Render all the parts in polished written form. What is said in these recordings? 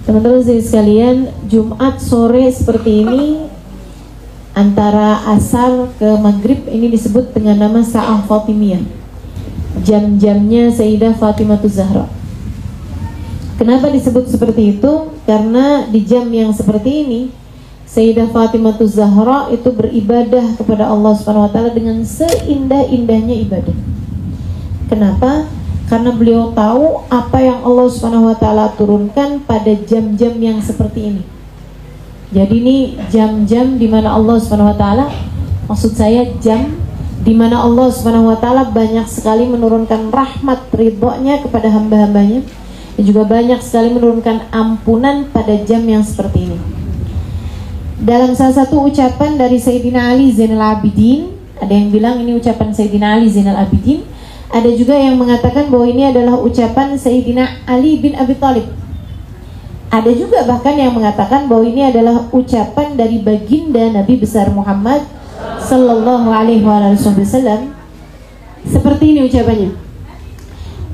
Teman-teman sekalian, Jumat sore seperti ini antara asar ke maghrib ini disebut dengan nama Sa'ah Fatimiyah. Jam-jamnya Sayyidah Fatimah Zahra. Kenapa disebut seperti itu? Karena di jam yang seperti ini Sayyidah Fatimah Zahra itu beribadah kepada Allah Subhanahu wa taala dengan seindah-indahnya ibadah. Kenapa? Karena beliau tahu apa yang Allah Subhanahu wa taala turunkan pada jam-jam yang seperti ini. Jadi ini jam-jam di mana Allah Subhanahu wa taala, maksud saya jam di mana Allah Subhanahu wa taala banyak sekali menurunkan rahmat ridhonya kepada hamba-hambanya, dan juga banyak sekali menurunkan ampunan pada jam yang seperti ini. Dalam salah satu ucapan dari Sayyidina Ali Zainal Abidin, ada yang bilang ini ucapan Sayyidina Ali Zainal Abidin, ada juga yang mengatakan bahwa ini adalah ucapan Sayyidina Ali bin Abi Thalib. Ada juga bahkan yang mengatakan bahwa ini adalah ucapan dari baginda Nabi besar Muhammad sallallahu alaihi wasallam. Seperti ini ucapannya.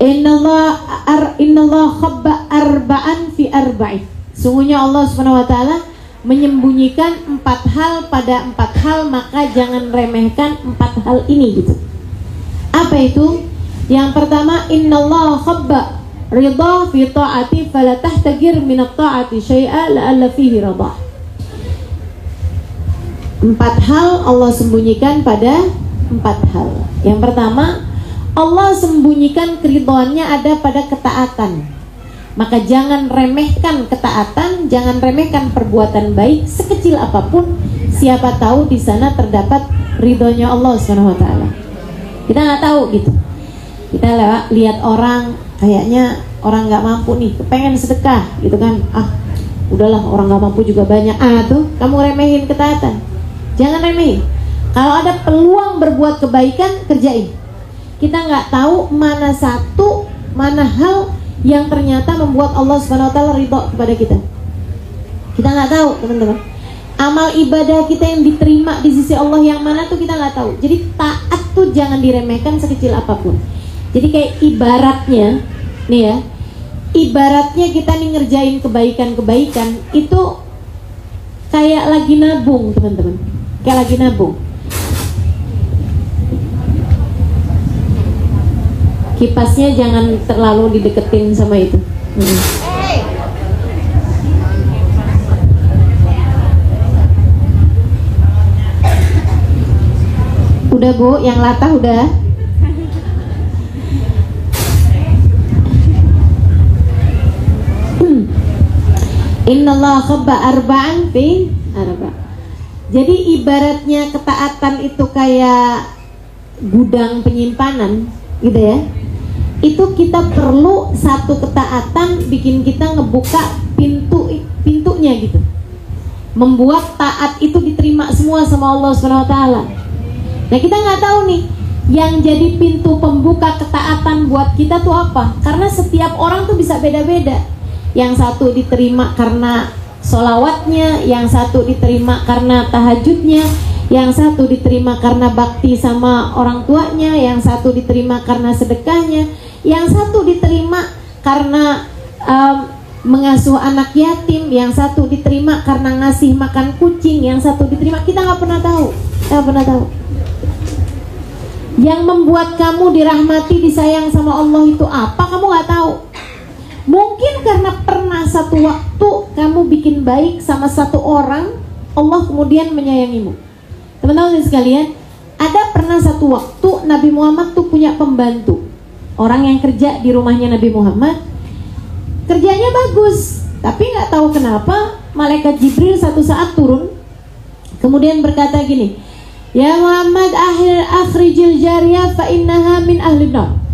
Innallah khabba arba'an fi arba'in. Sungguhnya Allah Subhanahu wa taala menyembunyikan 4 hal pada 4 hal, maka jangan remehkan 4 hal ini gitu. Apa itu? Yang pertama, innallah khabba ridha fi ta'ati fala tahtagir min at-ta'ati syai'a la'alla fihi ridha. 4 hal Allah sembunyikan pada 4 hal. Yang pertama, Allah sembunyikan keridhaannya ada pada ketaatan. Maka jangan remehkan ketaatan, jangan remehkan perbuatan baik sekecil apapun. Siapa tahu di sana terdapat ridhonya Allah Subhanahu wa taala. Kita nggak tahu gitu. Kita lihat orang kayaknya orang nggak mampu nih, pengen sedekah gitu kan, udahlah orang nggak mampu juga banyak, tuh kamu remehin ketaatan. Jangan remehin. Kalau ada peluang berbuat kebaikan, kerjain. Kita nggak tahu mana hal yang ternyata membuat Allah Subhanahu wa taala ridho kepada kita. Kita nggak tahu, teman-teman. Amal ibadah kita yang diterima di sisi Allah yang mana tuh kita nggak tahu. Jadi taat tuh jangan diremehkan sekecil apapun. Jadi kayak ibaratnya nih ya, ibaratnya kita nih ngerjain kebaikan-kebaikan itu kayak lagi nabung, teman-teman. Kayak lagi nabung. Kipasnya jangan terlalu dideketin sama itu. Udah Bu, yang latah udah. Innallaha khabba arba'an fi arba'. Jadi ibaratnya ketaatan itu kayak gudang penyimpanan gitu ya. Itu kita perlu satu ketaatan bikin kita ngebuka pintunya gitu. Membuat taat itu diterima semua sama Allah Subhanahu wa taala. Nah, kita nggak tahu nih yang jadi pintu pembuka ketaatan buat kita tuh apa. Karena setiap orang tuh bisa beda-beda. Yang satu diterima karena sholawatnya, yang satu diterima karena tahajudnya, yang satu diterima karena bakti sama orang tuanya, yang satu diterima karena sedekahnya, yang satu diterima karena mengasuh anak yatim, yang satu diterima karena ngasih makan kucing, yang satu diterima, kita nggak pernah tahu. Yang membuat kamu dirahmati, disayang sama Allah itu apa? Kamu nggak tahu. Mungkin karena pernah satu waktu kamu bikin baik sama satu orang, Allah kemudian menyayangimu. Teman-teman sekalian, ada pernah satu waktu Nabi Muhammad tuh punya pembantu, orang yang kerja di rumahnya Nabi Muhammad. Kerjanya bagus, tapi nggak tahu kenapa malaikat Jibril satu saat turun, kemudian berkata gini, ya Muhammad akhrijil jariyah fa innaha min ahli nar.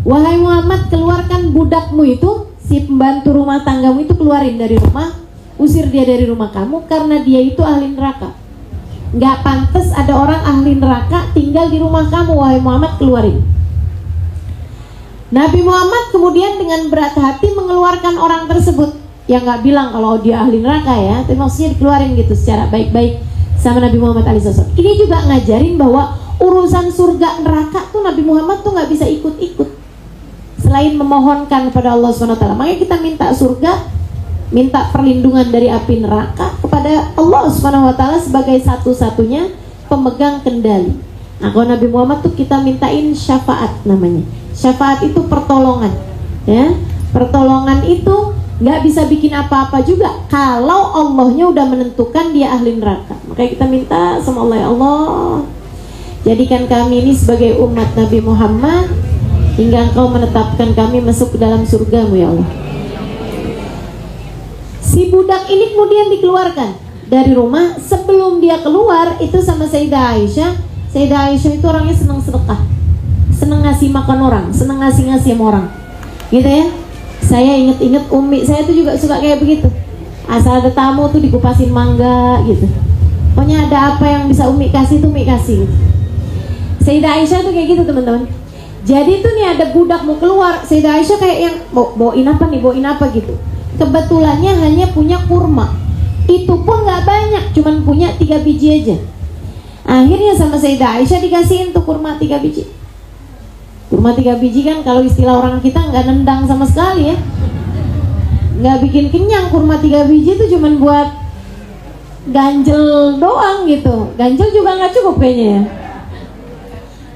Wahai Muhammad, keluarkan budakmu itu, si pembantu rumah tanggamu itu, keluarin dari rumah, usir dia dari rumah kamu karena dia itu ahli neraka. Nggak pantas ada orang ahli neraka tinggal di rumah kamu, wahai Muhammad, keluarin. Nabi Muhammad kemudian dengan berat hati mengeluarkan orang tersebut, yang nggak bilang kalau dia ahli neraka ya, tapi maksudnya dikeluarin gitu secara baik-baik sama Nabi Muhammad SAW. Ini juga ngajarin bahwa urusan surga neraka tuh Nabi Muhammad tuh nggak bisa ikut-ikut, selain memohonkan kepada Allah SWT. Makanya kita minta surga, minta perlindungan dari api neraka kepada Allah Subhanahu wa taala sebagai satu-satunya pemegang kendali. Nah, kalau Nabi Muhammad tuh kita mintain syafaat namanya. Syafaat itu pertolongan, ya. Pertolongan itu nggak bisa bikin apa-apa juga kalau Allahnya udah menentukan dia ahli neraka. Makanya kita minta sama Allah, ya Allah, jadikan kami ini sebagai umat Nabi Muhammad hingga Engkau menetapkan kami masuk ke dalam surga-Mu, ya Allah. Si budak ini kemudian dikeluarkan dari rumah. Sebelum dia keluar itu sama Sayyidah Aisyah. Sayyidah Aisyah itu orangnya senang sedekah, senang ngasih makan orang, senang ngasih sama orang, gitu ya. Saya inget-inget umi saya tuh juga suka kayak begitu. Asal ada tamu tuh dikupasin mangga gitu. Pokoknya ada apa yang bisa umi kasih tuh umi kasih gitu. Sayyidah Aisyah tuh kayak gitu teman-teman. Jadi tuh nih ada budak mau keluar, Sayyidah Aisyah kayak yang bawain apa nih, bawain apa gitu. Kebetulannya hanya punya kurma. Itu pun gak banyak, cuman punya 3 biji aja. Akhirnya sama Sayyidah Aisyah dikasihin tuh kurma 3 biji. Kurma 3 biji kan kalau istilah orang kita gak nendang sama sekali ya. Gak bikin kenyang. Kurma 3 biji itu cuman buat ganjel doang gitu. Ganjel juga gak cukup kayaknya ya.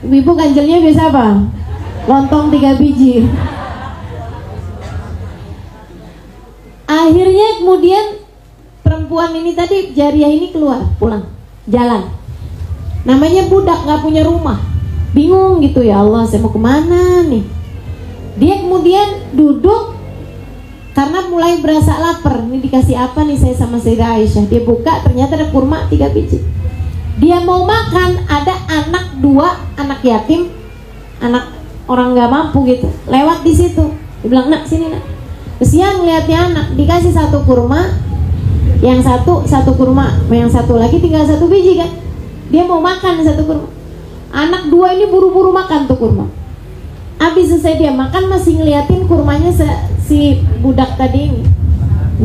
Ibu ganjelnya biasa apa? Lontong 3 biji. Akhirnya kemudian perempuan ini tadi, jariah ini keluar, pulang, jalan. Namanya budak, gak punya rumah, bingung gitu, ya Allah saya mau kemana nih. Dia kemudian duduk karena mulai berasa lapar. Ini dikasih apa nih saya sama Sayyidah Aisyah. Dia buka, ternyata ada kurma 3 biji. Dia mau makan, ada anak 2, anak yatim, anak orang gak mampu gitu, lewat di situ. Dia bilang, nak sini nak. Kesian ngeliatnya anak, dikasih 1 kurma, yang satu kurma, yang satu lagi tinggal 1 biji kan. Dia mau makan 1 kurma. Anak 2 ini buru-buru makan tuh kurma. Habis selesai dia makan masih ngeliatin kurmanya si budak tadi ini.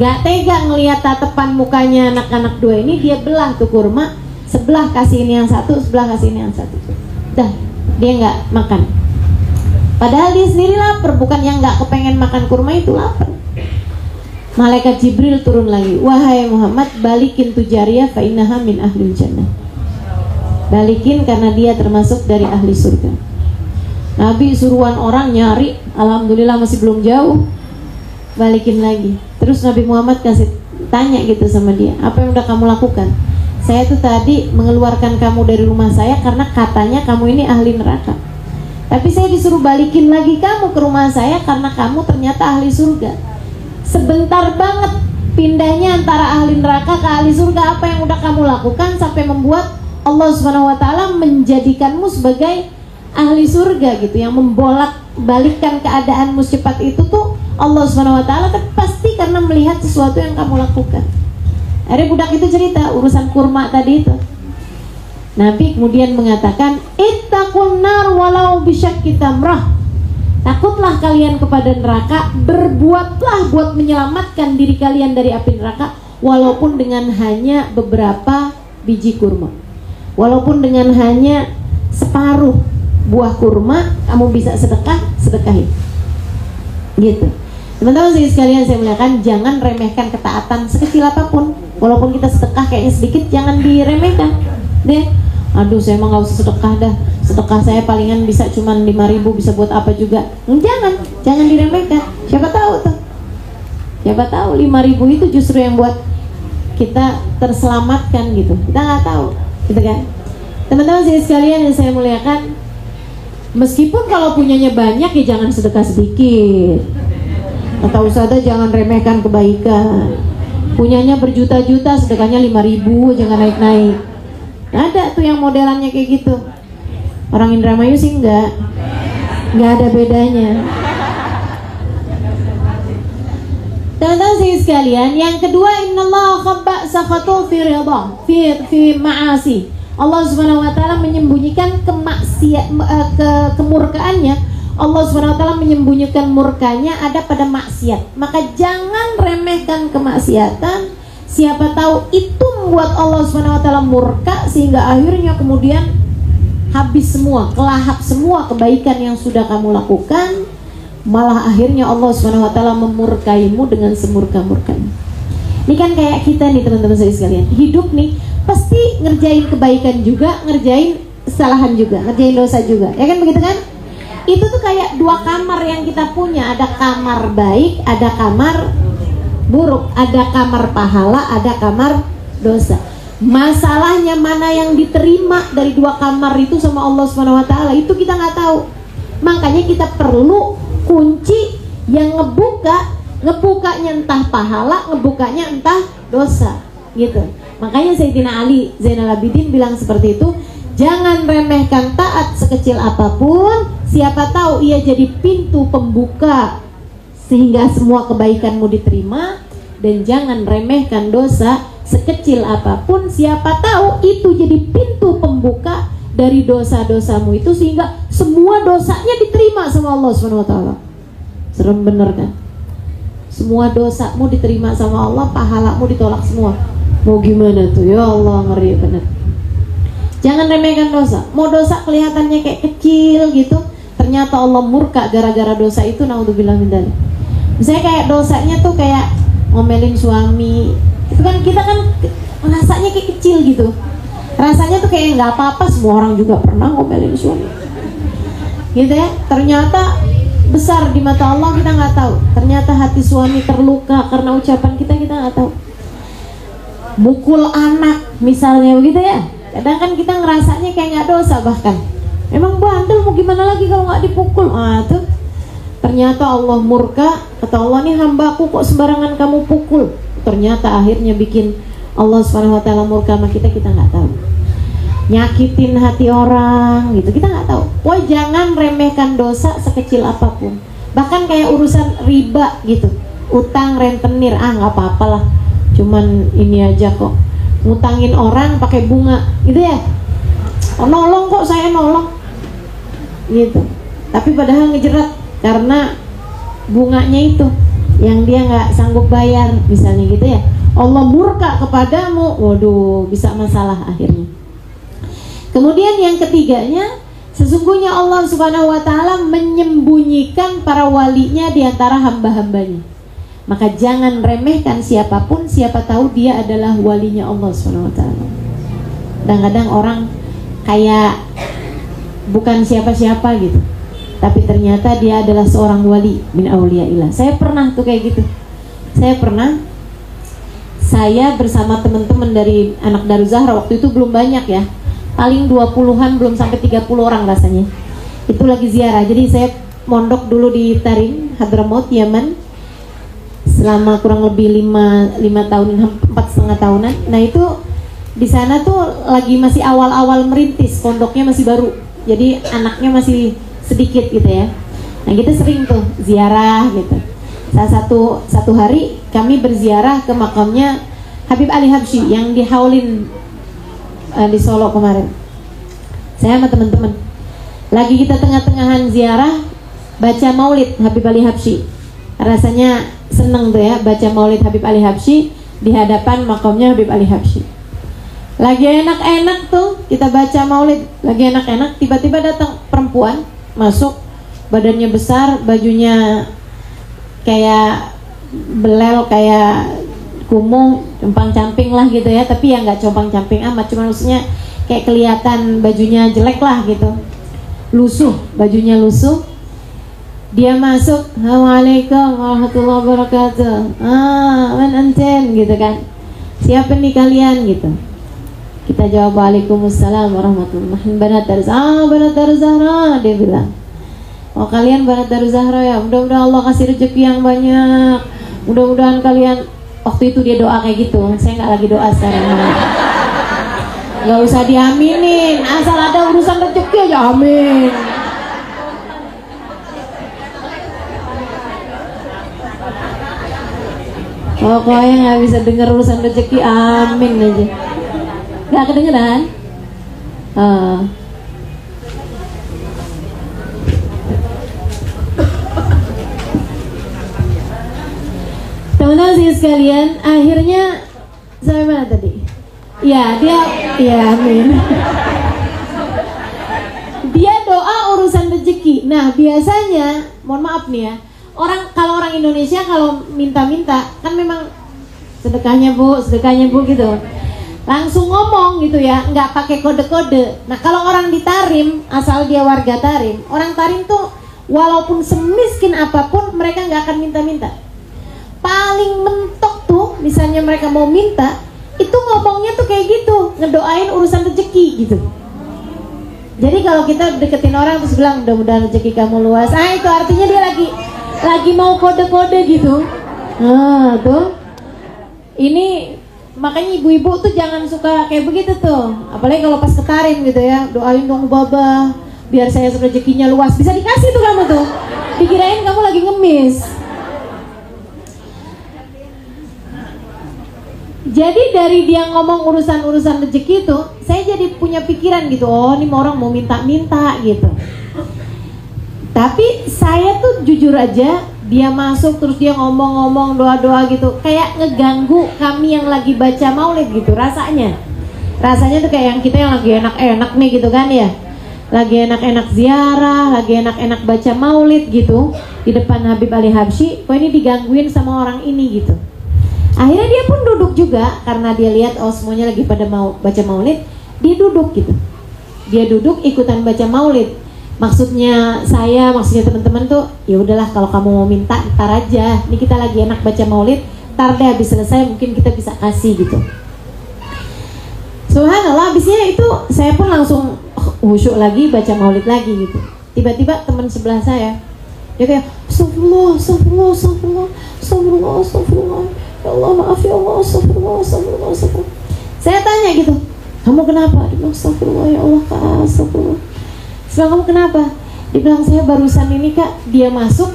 Gak tega ngeliat tatapan mukanya anak-anak 2 ini, dia belah tuh kurma. Sebelah kasih ini yang 1, sebelah kasih ini yang 1. Dah, dia gak makan. Padahal dia sendiri lapar, bukan yang gak kepengen makan kurma itu, lapar. Malaikat Jibril turun lagi, wahai Muhammad, balikin tuh jariyah fa innaha min ahlil jannah. Balikin karena dia termasuk dari ahli surga. Nabi suruhan orang nyari, alhamdulillah masih belum jauh. Balikin lagi. Terus Nabi Muhammad kasih tanya gitu sama dia, apa yang udah kamu lakukan? Saya tuh tadi mengeluarkan kamu dari rumah saya karena katanya kamu ini ahli neraka. Tapi saya disuruh balikin lagi kamu ke rumah saya karena kamu ternyata ahli surga. Sebentar banget pindahnya antara ahli neraka ke ahli surga. Apa yang udah kamu lakukan sampai membuat Allah Subhanahu wa taala menjadikanmu sebagai ahli surga gitu, yang membolak-balikkan keadaanmu secepat itu tuh Allah Subhanahu wa taala pasti karena melihat sesuatu yang kamu lakukan. Akhirnya budak itu cerita urusan kurma tadi itu. Nabi kemudian mengatakan, ittaqun nar walau bisyakki tamrah. Takutlah kalian kepada neraka, berbuatlah buat menyelamatkan diri kalian dari api neraka, walaupun dengan hanya beberapa biji kurma, walaupun dengan hanya separuh buah kurma, kamu bisa sedekah, sedekahin. Gitu. Teman-teman sekalian saya muliakan, jangan remehkan ketaatan sekecil apapun. Walaupun kita sedekah kayaknya sedikit, jangan diremehkan deh. Aduh saya emang gak usah sedekah dah, sedekah saya palingan bisa cuman 5.000, bisa buat apa juga. Jangan diremehkan. Siapa tahu tuh, siapa tahu 5.000 itu justru yang buat kita terselamatkan gitu. Kita nggak tahu, gitu kan. Teman-teman sekalian yang saya muliakan, meskipun kalau punyanya banyak ya jangan sedekah sedikit. Kata Ustazah jangan remehkan kebaikan. Punyanya berjuta-juta, sedekahnya 5.000, jangan naik-naik. Ada tuh yang modelannya kayak gitu. Orang Indramayu sih nggak ada bedanya. Teman-teman sekalian, yang kedua, innallaha khabba sakhatu fi ridha fi ma'asi. Allah Subhanahu wa taala menyembunyikan kemurkaannya. Allah Subhanahu wa taala menyembunyikan murkanya ada pada maksiat. Maka jangan remehkan kemaksiatan. Siapa tahu itu membuat Allah Subhanahu wa taala murka sehingga akhirnya kemudian habis semua, kelahap semua kebaikan yang sudah kamu lakukan malah akhirnya Allah Subhanahu wa taala memurkaimu dengan semurka-murkanya. Ini kan kayak kita nih teman-teman saya sekalian, hidup nih pasti ngerjain kebaikan juga, ngerjain kesalahan juga, ngerjain dosa juga, ya kan begitu kan? Itu tuh kayak dua kamar yang kita punya, ada kamar baik, ada kamar buruk, ada kamar pahala, ada kamar dosa. Masalahnya mana yang diterima dari dua kamar itu sama Allah Subhanahu wa taala, itu kita nggak tahu. Makanya kita perlu kunci yang ngebukanya entah pahala, ngebukanya entah dosa, gitu. Makanya Sayyidina Ali Zainal Abidin bilang seperti itu, jangan remehkan taat sekecil apapun, siapa tahu ia jadi pintu pembuka sehingga semua kebaikanmu diterima. Dan jangan remehkan dosa sekecil apapun, siapa tahu itu jadi pintu pembuka dari dosa-dosamu itu sehingga semua dosanya diterima sama Allah Subhanahu wa taala. Serem bener kan? Semua dosamu diterima sama Allah, pahalamu ditolak semua. Mau gimana tuh? Ya Allah, ngeri bener. Jangan remehkan dosa. Mau dosa kelihatannya kayak kecil gitu, ternyata Allah murka gara-gara dosa itu. Naudzubillah min dzalik. Misalnya kayak dosanya tuh kayak ngomelin suami, itu kan kita kan rasanya kayak kecil gitu, rasanya tuh kayak nggak apa-apa, semua orang juga pernah ngomelin suami gitu ya. Ternyata besar di mata Allah, kita nggak tahu. Ternyata hati suami terluka karena ucapan kita nggak tahu. Mukul anak misalnya begitu ya, kadang kan kita ngerasanya kayak nggak dosa, bahkan emang bandel, mau gimana lagi kalau nggak dipukul. Tuh ternyata Allah murka, kata Allah, nih hambaku kok sembarangan kamu pukul. Ternyata akhirnya bikin Allah Subhanahu wa taala murka sama kita nggak tahu. Nyakitin hati orang gitu, kita nggak tahu. Woi, jangan remehkan dosa sekecil apapun. Bahkan kayak urusan riba gitu, utang rentenir, nggak apa-apa lah, cuman ini aja kok, ngutangin orang pakai bunga gitu ya, nolong kok, saya nolong gitu. Tapi padahal ngejerat karena bunganya itu yang dia nggak sanggup bayar misalnya gitu ya. Allah murka kepadamu, waduh, bisa masalah akhirnya. Kemudian yang ketiganya, sesungguhnya Allah Subhanahu wa taala menyembunyikan para walinya di antara hamba-hambanya. Maka jangan remehkan siapapun, siapa tahu dia adalah walinya Allah Subhanahu wa taala. Kadang-kadang orang kayak bukan siapa-siapa gitu, tapi ternyata dia adalah seorang wali min auliyaillah. Saya pernah tuh kayak gitu. Saya bersama teman-teman dari anak Daruz Zahra, waktu itu belum banyak ya, paling 20-an, belum sampai 30 orang rasanya. Itu lagi ziarah. Jadi saya mondok dulu di Tarim, Hadramaut, Yaman, selama kurang lebih 5 tahun, 4,5 tahunan. Nah itu di sana tuh lagi masih awal-awal merintis, pondoknya masih baru, jadi anaknya masih sedikit gitu ya. Nah kita sering tuh ziarah gitu. Satu hari kami berziarah ke makamnya Habib Ali Habsyi yang di Haulin di Solo kemarin. Saya sama teman-teman lagi kita tengah-tengahan ziarah, baca maulid Habib Ali Habsyi. Rasanya seneng tuh ya, baca maulid Habib Ali Habsyi di hadapan makamnya Habib Ali Habsyi. Lagi enak-enak tuh kita baca maulid, lagi enak-enak, tiba-tiba datang perempuan masuk, badannya besar, bajunya kayak belel, kayak kumuh, compang-camping lah gitu ya. Tapi ya nggak compang-camping amat, cuma maksudnya kayak kelihatan bajunya jelek lah gitu, lusuh, bajunya lusuh. Dia masuk, assalamualaikum warahmatullahi wabarakatuh, man anten gitu kan, siapa nih kalian gitu. Kita jawab waalaikumsalam warahmatullahi wabarakatuh. Banat Daruz Banat Daruz Zahra, dia bilang. Oh kalian Banat Daruz Zahra ya, mudah-mudahan Allah kasih rezeki yang banyak, mudah-mudahan kalian. Waktu itu dia doa kayak gitu, saya nggak lagi doa sekarang. Nggak usah diaminin, asal ada urusan rezeki aja amin. Pokoknya nggak bisa dengar urusan rezeki amin aja. Nggak kedengeran? Teman-teman sekalian, akhirnya sampai mana tadi? Ya dia, ya amin. Dia doa urusan rezeki. Nah biasanya mohon maaf nih ya, kalau orang Indonesia kalau minta-minta kan memang sedekahnya bu gitu, langsung ngomong gitu ya, nggak pakai kode-kode. Nah kalau orang di Tarim, asal dia warga Tarim, orang Tarim tuh walaupun semiskin apapun mereka nggak akan minta-minta. Paling mentok tuh, misalnya mereka mau minta, itu ngomongnya tuh kayak gitu, ngedoain urusan rezeki gitu. Jadi kalau kita deketin orang terus bilang mudah-mudahan rezeki kamu luas, itu artinya dia lagi mau kode-kode gitu. Nah tuh, ini makanya ibu-ibu tuh jangan suka kayak begitu tuh, apalagi kalau pas ketarim gitu ya, doain dong baba biar saya rezekinya luas, bisa dikasih tuh kamu tuh, dikirain kamu lagi ngemis. Jadi dari dia ngomong urusan-urusan rezeki itu, saya jadi punya pikiran gitu, oh ini orang mau minta-minta gitu. Tapi saya tuh jujur aja, dia masuk terus dia ngomong-ngomong doa-doa gitu, kayak ngeganggu kami yang lagi baca maulid gitu rasanya. Rasanya tuh kayak yang kita yang lagi enak-enak nih gitu kan ya, lagi enak-enak ziarah, lagi enak-enak baca maulid gitu di depan Habib Ali Habsyi, kok ini digangguin sama orang ini gitu. Akhirnya dia pun duduk juga, karena dia lihat oh semuanya lagi pada mau baca maulid, dia duduk gitu. Dia duduk ikutan baca maulid. Maksudnya teman-teman tuh, ya udahlah kalau kamu mau minta ntar aja. Ini kita lagi enak baca maulid, ntar deh habis selesai mungkin kita bisa kasih gitu. Subhanallah, habisnya itu saya pun langsung khusyuk lagi baca maulid lagi gitu. Tiba-tiba teman sebelah saya, dia kayak astagfirullah. Ya Allah maaf ya Allah, astagfirullah. Saya tanya gitu, kamu kenapa? Dia bilang astagfirullah ya Allah kak, astagfirullah. Saya bilang kamu kenapa? Dia bilang saya barusan ini kak, dia masuk,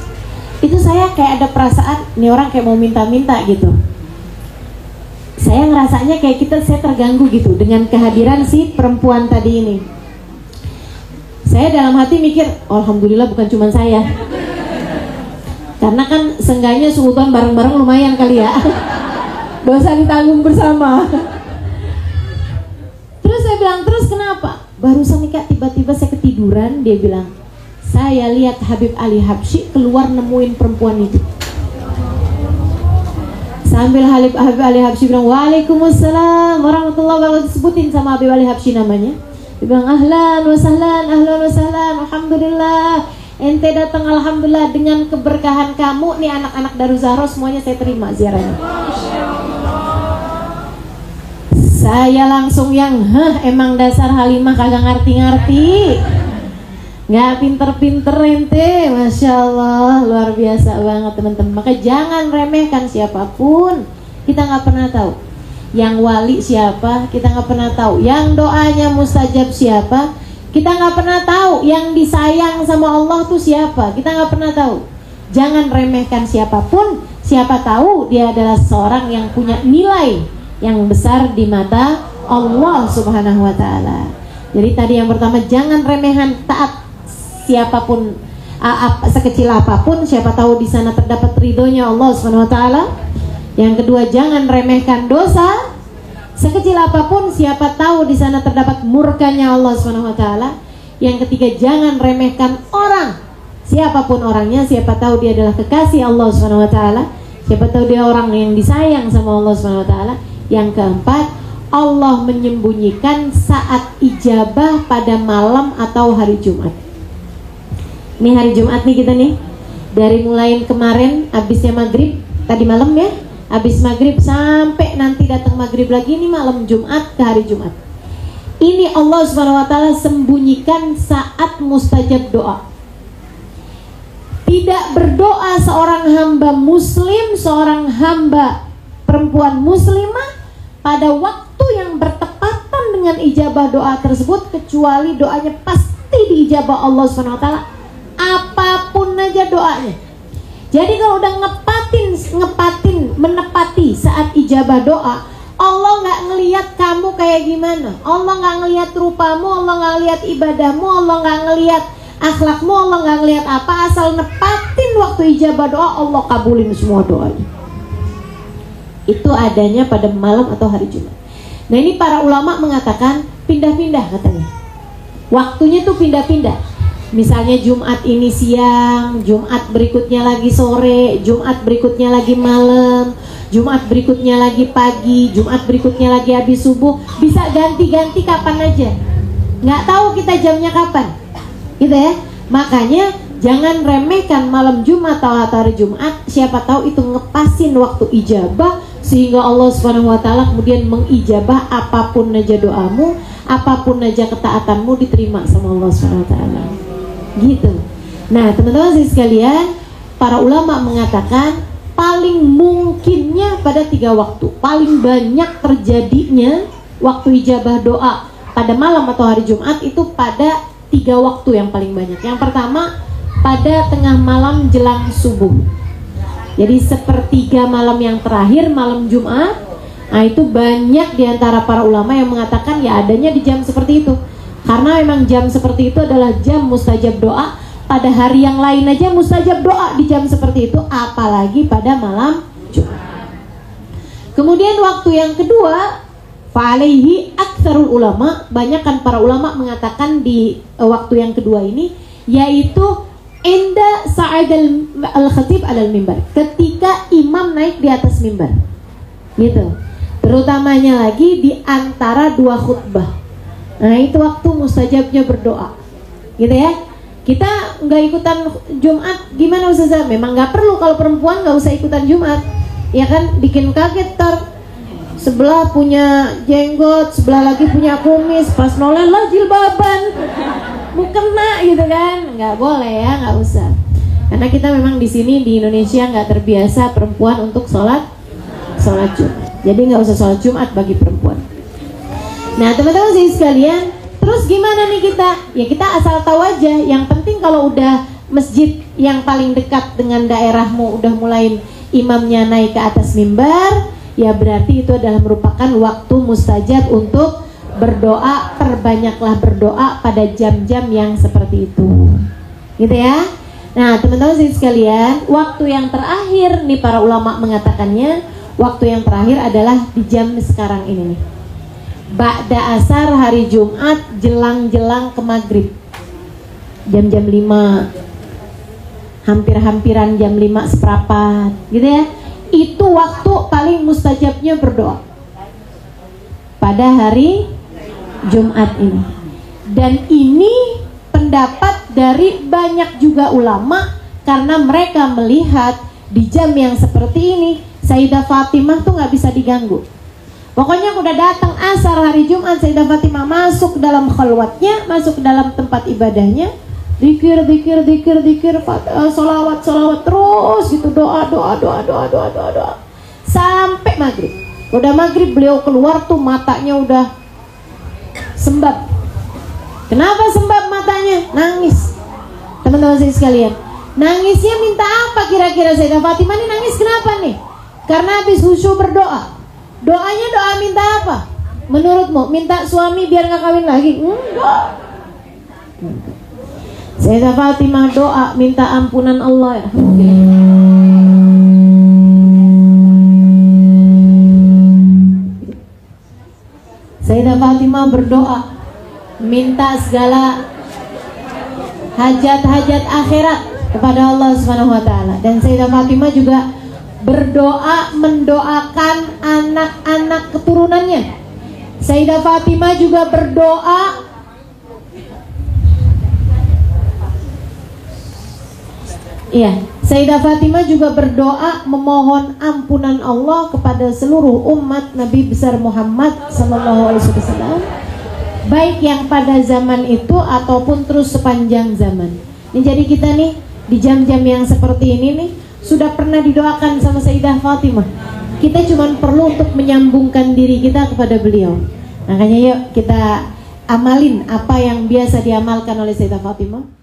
itu saya kayak ada perasaan, ini orang kayak mau minta-minta gitu. Saya ngerasanya kayak saya terganggu gitu dengan kehadiran si perempuan tadi ini. Saya dalam hati mikir, alhamdulillah bukan cuma saya. Karena kan seenggaknya suutan bareng-bareng lumayan kali ya. Dosa ditanggung bersama. Terus saya bilang, terus kenapa? Barusan nih kak, tiba-tiba saya ketiduran. Dia bilang, saya lihat Habib Ali Habsyi keluar nemuin perempuan itu. Sambil Habib Ali Habsyi bilang, waalaikumsalam warahmatullahi wabarakatuh. Sebutin sama Habib Ali Habsyi namanya. Dia bilang, ahlan wa sahlan, alhamdulillah. Ente datang alhamdulillah, dengan keberkahan kamu nih anak-anak Darul Zahra semuanya saya terima ziarahnya. Saya langsung yang emang dasar Halimah kagak ngerti-ngerti, nggak pinter-pinter ente, masya Allah luar biasa banget teman-teman. Maka jangan remehkan siapapun, kita nggak pernah tahu yang wali siapa, kita nggak pernah tahu yang doanya mustajab siapa. Kita nggak pernah tahu yang disayang sama Allah tuh siapa. Kita nggak pernah tahu. Jangan remehkan siapapun. Siapa tahu dia adalah seorang yang punya nilai yang besar di mata Allah Subhanahu Wa Taala. Jadi tadi yang pertama, jangan remehan taat siapapun, sekecil apapun. Siapa tahu di sana terdapat ridhonya Allah Subhanahu Wa Taala. Yang kedua, jangan remehkan dosa. Sekecil apapun, siapa tahu di sana terdapat murkanya Allah Subhanahu wa taala. Yang ketiga, jangan remehkan orang. Siapapun orangnya, siapa tahu dia adalah kekasih Allah Subhanahu wa taala. Siapa tahu dia orang yang disayang sama Allah Subhanahu wa taala. Yang keempat, Allah menyembunyikan saat ijabah pada malam atau hari Jumat. Ini hari Jumat nih kita nih. Dari mulai kemarin habisnya maghrib tadi malam ya. Habis maghrib sampai nanti datang maghrib lagi, ini malam Jumat ke hari Jumat. Ini Allah Subhanahu wa taala sembunyikan saat mustajab doa. Tidak berdoa seorang hamba muslim, seorang hamba perempuan muslimah pada waktu yang bertepatan dengan ijabah doa tersebut, kecuali doanya pasti diijabah Allah Subhanahu wa taala, apapun aja doanya. Jadi kalau udah menepati saat ijabah doa, Allah nggak ngelihat kamu kayak gimana, Allah nggak ngelihat rupamu, Allah nggak ngelihat ibadahmu, Allah nggak ngelihat akhlakmu, Allah nggak ngelihat apa, asal nepatin waktu ijabah doa, Allah kabulin semua doanya. Itu adanya pada malam atau hari Jumat. Nah ini para ulama mengatakan pindah-pindah katanya. Waktunya tuh pindah-pindah. Misalnya Jumat ini siang, Jumat berikutnya lagi sore, Jumat berikutnya lagi malam, Jumat berikutnya lagi pagi, Jumat berikutnya lagi habis subuh. Bisa ganti-ganti kapan aja. Nggak tahu kita jamnya kapan, gitu ya. Makanya jangan remehkan malam Jumat atau hari Jumat. Siapa tahu itu ngepasin waktu ijabah, sehingga Allah SWT kemudian mengijabah apapun aja doamu, apapun aja ketaatanmu diterima sama Allah SWT. Gitu. Nah, teman-teman sekalian, para ulama mengatakan paling mungkinnya pada 3 waktu. Paling banyak terjadinya waktu ijabah doa pada malam atau hari Jumat itu pada 3 waktu yang paling banyak. Yang pertama pada tengah malam jelang subuh. Jadi sepertiga malam yang terakhir malam Jumat. Nah, itu banyak diantara para ulama yang mengatakan ya adanya di jam seperti itu. Karena memang jam seperti itu adalah jam mustajab doa. Pada hari yang lain aja mustajab doa di jam seperti itu, apalagi pada malam Jumat. Kemudian waktu yang kedua, fa'alaihi aktsarul ulama, banyakkan para ulama mengatakan di waktu yang kedua ini, yaitu inda sa'id al-khatib alal mimbar, ketika imam naik di atas mimbar. Gitu. Terutamanya lagi di antara 2 khutbah. Nah, itu waktu mustajabnya berdoa. Gitu ya. Kita nggak ikutan Jumat, gimana Ustazah? Memang nggak perlu, kalau perempuan nggak usah ikutan Jumat. Ya kan, bikin kaget tar. Sebelah punya jenggot, sebelah lagi punya kumis, pas noleh lah jilbaban. Mukena gitu kan. Nggak boleh ya, nggak usah. Karena kita memang di sini di Indonesia nggak terbiasa perempuan untuk sholat Jumat. Jadi nggak usah sholat Jumat bagi perempuan. Nah, teman-teman sekalian, terus gimana nih kita? Ya kita asal tahu aja. Yang penting kalau udah masjid yang paling dekat dengan daerahmu udah mulai imamnya naik ke atas mimbar, ya berarti itu adalah merupakan waktu mustajab untuk berdoa. Perbanyaklah berdoa pada jam-jam yang seperti itu. Gitu ya. Nah, teman-teman sekalian, waktu yang terakhir nih para ulama mengatakannya, waktu yang terakhir adalah di jam sekarang ini nih. Ba'da asar hari Jumat jelang-jelang ke maghrib, jam-jam 5, hampir-hampiran jam 5 seperempat, gitu ya. Itu waktu paling mustajabnya berdoa pada hari Jumat ini. Dan ini pendapat dari banyak juga ulama, karena mereka melihat di jam yang seperti ini Sayyidah Fatimah tuh nggak bisa diganggu. Pokoknya udah datang asar hari Jumat, Sayyidah Fatimah masuk dalam khalwatnya, masuk dalam tempat ibadahnya, zikir, solawat terus gitu, doa sampai maghrib. Udah maghrib beliau keluar tuh matanya udah sembab. Kenapa sembab matanya? Nangis. Teman-teman saya sekalian, nangisnya minta apa kira-kira Sayyidah Fatimah ini nangis kenapa nih? Karena habis khusyuk berdoa. Doanya doa minta apa? Menurutmu minta suami biar gak kawin lagi? Enggak. Sayyidah Fatimah doa minta ampunan Allah ya. Sayyidah Fatimah berdoa minta segala hajat-hajat akhirat kepada Allah Subhanahu wa taala. Dan Sayyidah Fatimah juga berdoa mendoakan anak-anak keturunannya. Sayyidah Fatimah juga berdoa Sayyidah Fatimah juga berdoa memohon ampunan Allah kepada seluruh umat Nabi besar Muhammad SAW, baik yang pada zaman itu ataupun terus sepanjang zaman. Jadi kita nih di jam-jam yang seperti ini nih sudah pernah didoakan sama Sayyidah Fatimah. Kita cuma perlu untuk menyambungkan diri kita kepada beliau. Makanya yuk kita amalin apa yang biasa diamalkan oleh Sayyidah Fatimah.